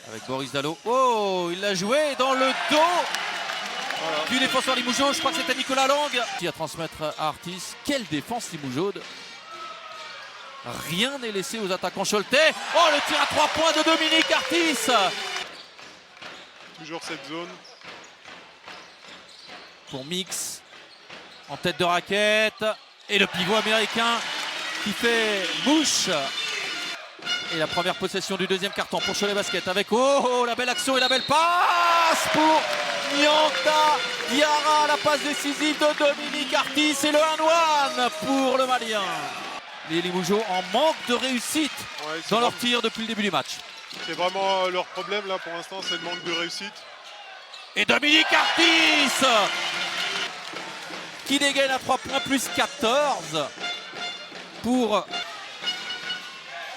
avec Boris Dalot. Oh, il l'a joué dans le dos du défenseur Limougeaude. Je crois que c'était Nicolas Lang qui a transmettre à Artis. Quelle défense Limougeaude. Rien n'est laissé aux attaquants choletais. Oh, le tir à 3 points de Dominique Artis. Toujours cette zone. Pour Mix, en tête de raquette. Et le pivot américain qui fait mouche. Et la première possession du deuxième carton pour Cholet Basket avec la belle action et la belle passe pour Nianta Diarra. La passe décisive de Dominique Artis et le 1-1 pour le Malien. Les Limougeauds en manque de réussite dans leur tir depuis le début du match. C'est vraiment leur problème là pour l'instant, c'est le manque de réussite. Et Dominique Artis qui dégaine à 3 points plus 14 pour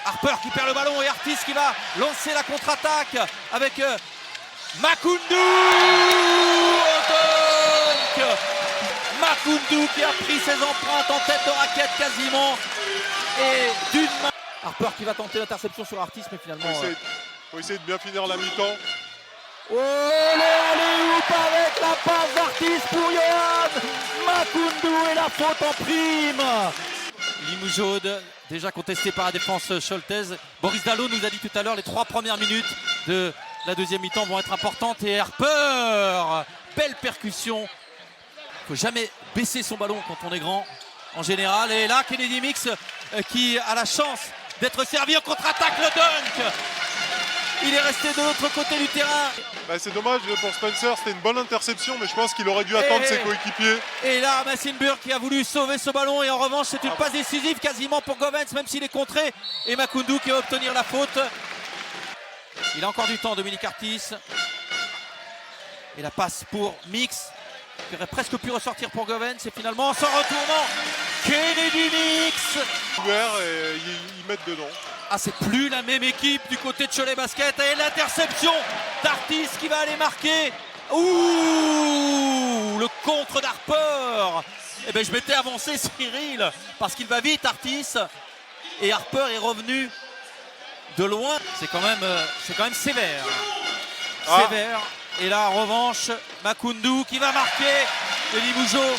Harper qui perd le ballon et Artis qui va lancer la contre-attaque avec Makoundou au dunk. Makoundou qui a pris ses empreintes en tête de raquette quasiment et d'une main. Harper qui va tenter l'interception sur Artis mais finalement... Faut essayer de bien finir la mi-temps. Oh, allez-hoop avec la passe d'Artis pour Johan Makoundou et la faute en prime. Limougeaude déjà contesté par la défense choltaise. Boris Dalot nous a dit tout à l'heure les 3 premières minutes de la deuxième mi-temps vont être importantes et Harper, belle percussion. Il ne faut jamais baisser son ballon quand on est grand en général. Et là Kennedy Mix qui a la chance d'être servi en contre-attaque, le dunk. Il est resté de l'autre côté du terrain. C'est dommage pour Spencer, c'était une bonne interception, mais je pense qu'il aurait dû attendre ses coéquipiers. Et là, Massinburg qui a voulu sauver ce ballon et en revanche, c'est une passe décisive quasiment pour Govens, même s'il est contré. Et Makoundou qui va obtenir la faute. Il a encore du temps, Dominique Artis. Et la passe pour Mix, qui aurait presque pu ressortir pour Govens. Et finalement, en s'en retournant, Kennedy Mix. Et ils mettent dedans. Ah, c'est plus la même équipe du côté de Cholet Basket. Et l'interception d'Artis qui va aller marquer. Ouh, le contre d'Harper. Eh bien, je m'étais avancé, Cyril, parce qu'il va vite, Artis. Et Harper est revenu de loin. C'est quand même sévère. Sévère. Et là, en revanche, Makoundou qui va marquer le Limougeauds.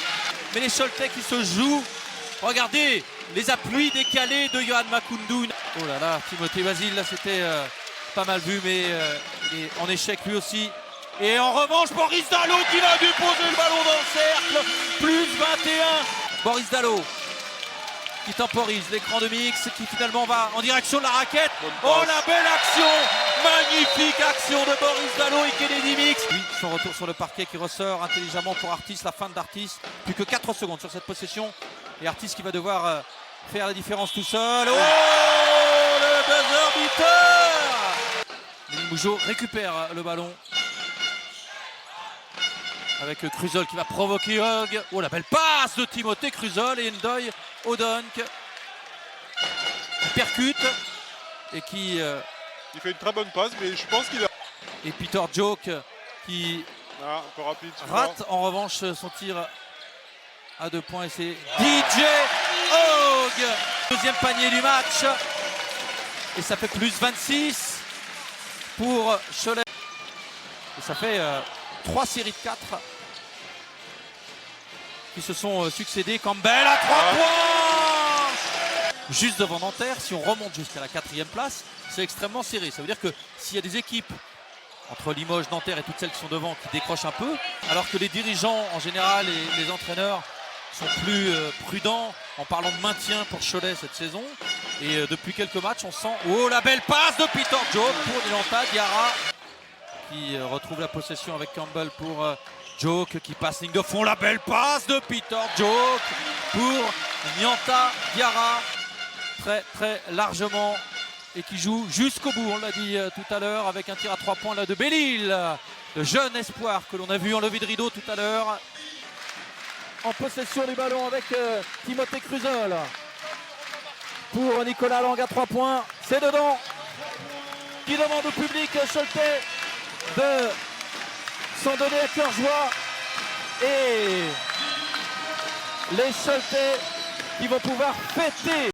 Mais les Choletais qui se jouent. Regardez les appuis décalés de Johan Makoundou. Oh là là, Timothée Basile, là c'était pas mal vu, mais il est en échec lui aussi. Et en revanche, Boris Dalot qui va lui poser le ballon dans le cercle. Plus 21. Boris Dalot qui temporise l'écran de Mix, qui finalement va en direction de la raquette. Oh la belle action. Magnifique action de Boris Dalot et Kennedy Mix. Oui, son retour sur le parquet qui ressort intelligemment pour Artis, la fin d'Artis. Plus que 4 secondes sur cette possession. Et Artis qui va devoir faire la différence tout seul. Oh, le buzzer beater. Limougeauds récupère le ballon. Avec Cruzol qui va provoquer Hug. Oh, la belle passe de Timothée Cruzol et Ndoye au dunk. Il percute et qui... il fait une très bonne passe, mais je pense qu'il a... Et Peter Joke qui un peu rapide, rate en revanche son tir à 2 points. Et c'est DJ Hogg. Deuxième panier du match. Et ça fait plus 26 pour Cholet. Et ça fait 3 séries de 4 qui se sont succédés. Campbell à 3 points. Juste devant Nanterre, si on remonte jusqu'à la 4e place, c'est extrêmement serré. Ça veut dire que s'il y a des équipes entre Limoges, Nanterre et toutes celles qui sont devant qui décrochent un peu, alors que les dirigeants en général et les entraîneurs sont plus prudents en parlant de maintien pour Cholet cette saison. Et depuis quelques matchs, on sent... Oh, la belle passe de Peter Joke pour Nianta Diarra qui retrouve la possession avec Campbell pour Joke qui passe ligne de fond. La belle passe de Peter Joke pour Nianta Diarra. Très très largement et qui joue jusqu'au bout, on l'a dit tout à l'heure, avec un tir à 3 points là de Belle-Île, le jeune espoir que l'on a vu en levée de rideau tout à l'heure. En possession du ballon avec Timothée Cruzol. Pour Nicolas Lang à 3 points, c'est dedans. Qui demande au public choletais de s'en donner à cœur joie. Et les Choletais qui vont pouvoir fêter